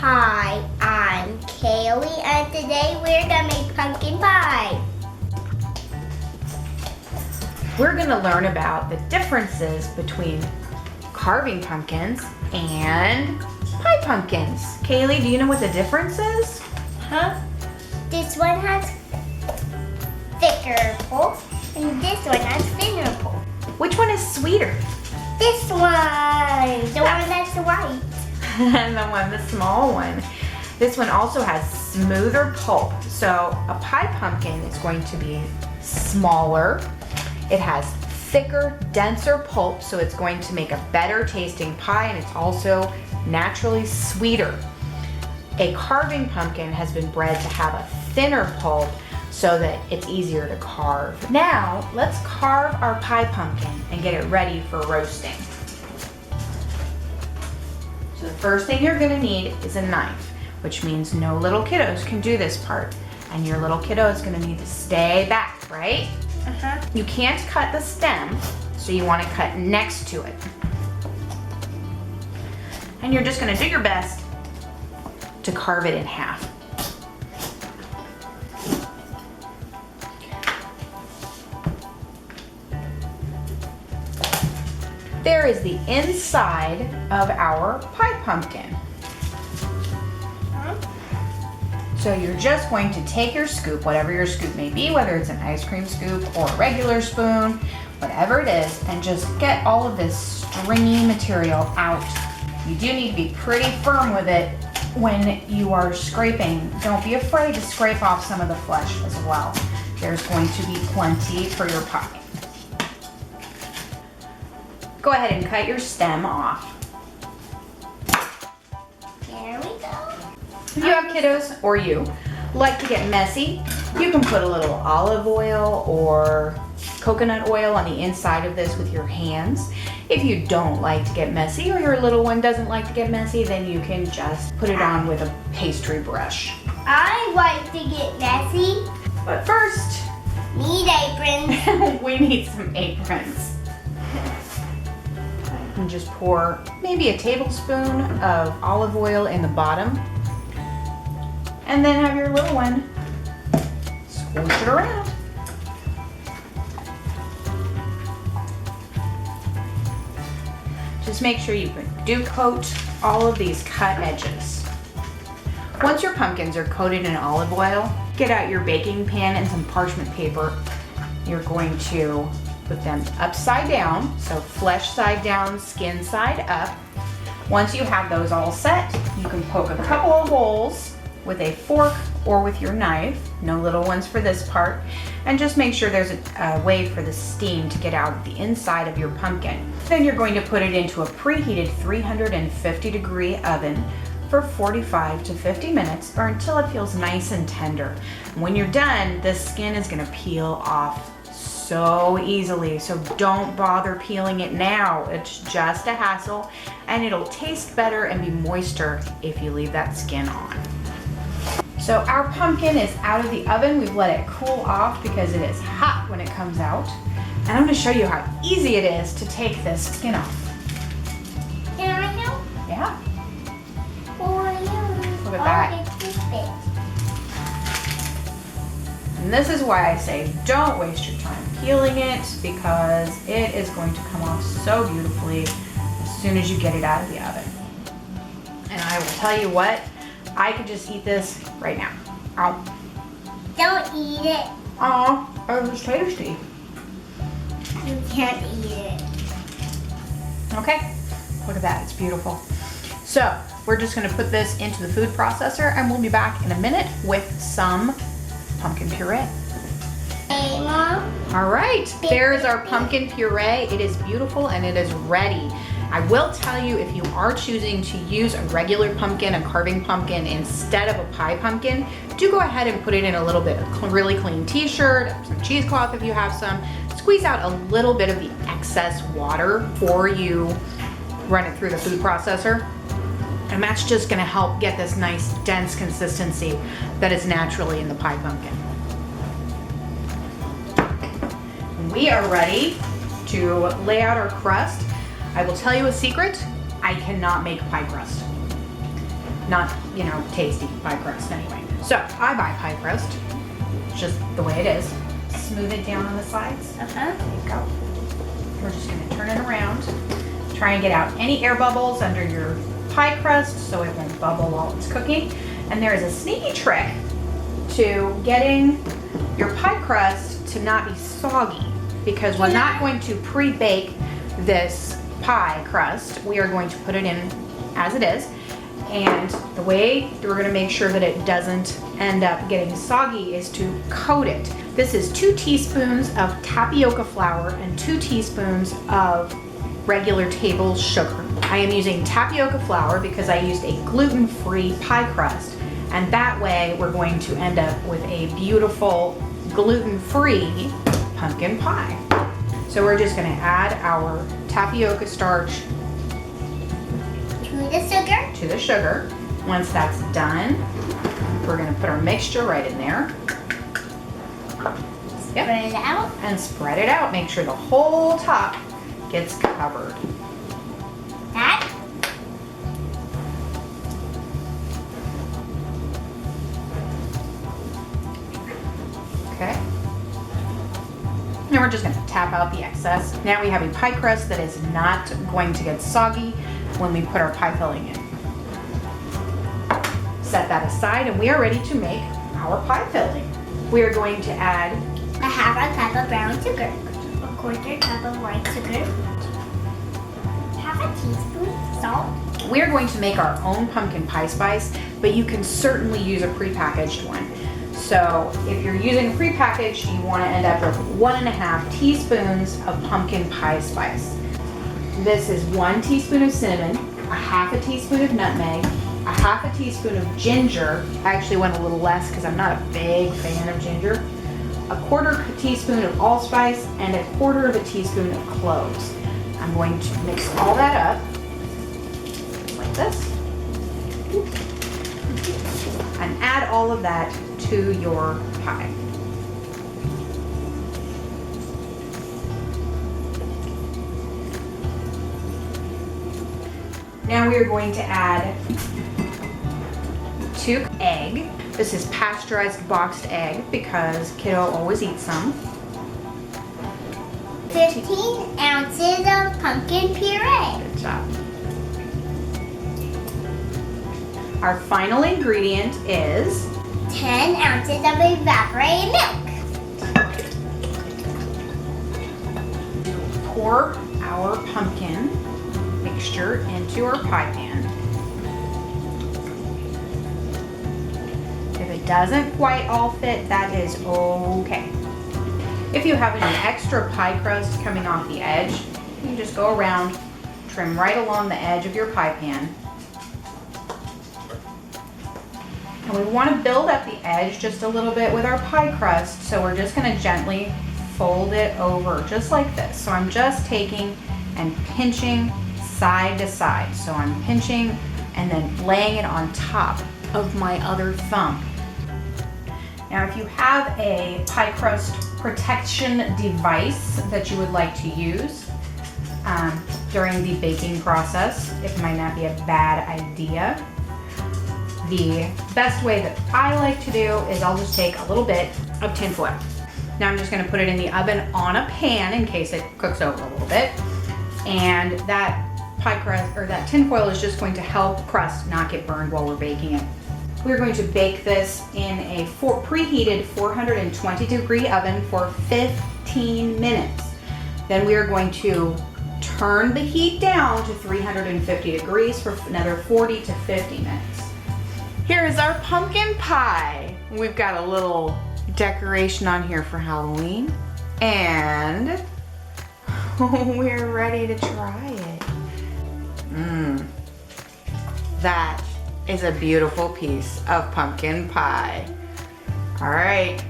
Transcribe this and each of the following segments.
Hi, I'm Kaylee, and today we're gonna make pumpkin pie. We're gonna learn about the differences between carving pumpkins and pie pumpkins. Kaylee, do you know what the difference is? Huh? This one has thicker pulp, and this one has thinner pulp. Which one is sweeter? This one, the one that's white. And the small one. This one also has smoother pulp. So a pie pumpkin is going to be smaller. It has thicker, denser pulp, so it's going to make a better tasting pie, and it's also naturally sweeter. A carving pumpkin has been bred to have a thinner pulp so that it's easier to carve. Now, let's carve our pie pumpkin and get it ready for roasting. So the first thing you're gonna need is a knife, which means no little kiddos can do this part. And your little kiddo is gonna need to stay back, right? Uh-huh. You can't cut the stem, so you wanna cut next to it. And you're just gonna do your best to carve it in half. There is the inside of our pie pumpkin. So you're just going to take your scoop, whatever your scoop may be, whether it's an ice cream scoop or a regular spoon, whatever it is, and just get all of this stringy material out. You do need to be pretty firm with it when you are scraping. Don't be afraid to scrape off some of the flesh as well. There's going to be plenty for your pie. Go ahead and cut your stem off. There we go. If you have kiddos or you like to get messy, you can put a little olive oil or coconut oil on the inside of this with your hands. If you don't like to get messy or your little one doesn't like to get messy, then you can just put it on with a pastry brush. I like to get messy. But first, Need aprons. we need some aprons. And just pour maybe a tablespoon of olive oil in the bottom. And then have your little one squish it around. Just make sure you do coat all of these cut edges. Once your pumpkins are coated in olive oil, get out your baking pan and some parchment paper. You're going to put them upside down, so flesh side down, skin side up. Once you have those all set, you can poke a couple of holes with a fork or with your knife, no little ones for this part, and just make sure there's a way for the steam to get out of the inside of your pumpkin. Then you're going to put it into a preheated 350-degree oven for 45 to 50 minutes or until it feels nice and tender. When you're done, the skin is going to peel off so easily, so don't bother peeling it now. It's just a hassle, and it'll taste better and be moister if you leave that skin on. So our pumpkin is out of the oven. We've let it cool off because it is hot when it comes out. And I'm going to show you how easy it is to take this skin off. Can I help? Yeah. Look at that. And this is why I say don't waste your time peeling it, because it is going to come off so beautifully as soon as you get it out of the oven. And I will tell you what, I could just eat this right now. Ow. Don't eat it. Oh, it was tasty. You can't eat it. Okay, look at that, it's beautiful. So we're just gonna put this into the food processor, and we'll be back in a minute with some pumpkin puree. Hey, Mom. All right, there's our pumpkin puree. It is beautiful and it is ready. I will tell you, if you are choosing to use a regular pumpkin, a carving pumpkin, instead of a pie pumpkin, do go ahead and put it in a little bit of really clean t-shirt, some cheesecloth if you have some. Squeeze out a little bit of the excess water before you run it through the food processor. And that's just gonna help get this nice dense consistency that is naturally in the pie pumpkin. We are ready to lay out our crust. I will tell you a secret, I cannot make pie crust. not, you know, tasty pie crust anyway. So I buy pie crust, just the way it is. Smooth it down on the sides. There you go. We're just gonna turn it around. Try and get out any air bubbles under your pie crust so it won't bubble while it's cooking. And there is a sneaky trick to getting your pie crust to not be soggy, because we're not going to pre-bake this pie crust. We are going to put it in as it is. And the way we're gonna make sure that it doesn't end up getting soggy is to coat it. This is 2 teaspoons of tapioca flour and 2 teaspoons of regular table sugar. I am using tapioca flour because I used a gluten-free pie crust, and that way we're going to end up with a beautiful gluten-free pumpkin pie. So we're just gonna add our tapioca starch to the sugar. Once that's done, we're gonna put our mixture right in there. Spread it out. And spread it out. Make sure the whole top gets covered. That. Okay. And we're just gonna tap out the excess. Now we have a pie crust that is not going to get soggy when we put our pie filling in. Set that aside and we are ready to make our pie filling. We are going to add a half a cup of brown sugar, a quarter cup of white sugar, half a teaspoon salt. We are going to make our own pumpkin pie spice, but you can certainly use a prepackaged one. So if you're using prepackaged, you want to end up with 1.5 teaspoons of pumpkin pie spice. This is 1 teaspoon of cinnamon, a half a teaspoon of nutmeg, a half a teaspoon of ginger. I actually went a little less because I'm not a big fan of ginger. A quarter teaspoon of allspice and a quarter of a teaspoon of cloves. I'm going to mix all that up like this and add all of that to your pie. Now we are going to add 2 egg. This is pasteurized boxed egg because kiddo always eats some. 15 ounces of pumpkin puree. Good job. Our final ingredient is 10 ounces of evaporated milk. pour our pumpkin mixture into our pie pan. If it doesn't quite all fit, that is okay. If you have any extra pie crust coming off the edge, you can just go around, trim right along the edge of your pie pan. And we want to build up the edge just a little bit with our pie crust, so we're just going to gently fold it over just like this. So I'm just taking and pinching side to side. So I'm pinching and then laying it on top of my other thumb. Now if you have a pie crust protection device that you would like to use during the baking process, it might not be a bad idea. The best way that I like to do is I'll just take a little bit of tin foil. Now I'm just gonna put it in the oven on a pan in case it cooks over a little bit. And that pie crust, or that tin foil, is just going to help crust not get burned while we're baking it. We're going to bake this in a preheated 420-degree oven for 15 minutes. Then we are going to turn the heat down to 350 degrees for another 40 to 50 minutes. Here is our pumpkin pie. We've got a little decoration on here for Halloween, and we're ready to try it. That is a beautiful piece of pumpkin pie. All right.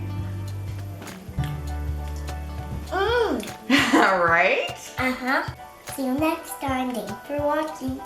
All right. See you next time. Thanks for watching.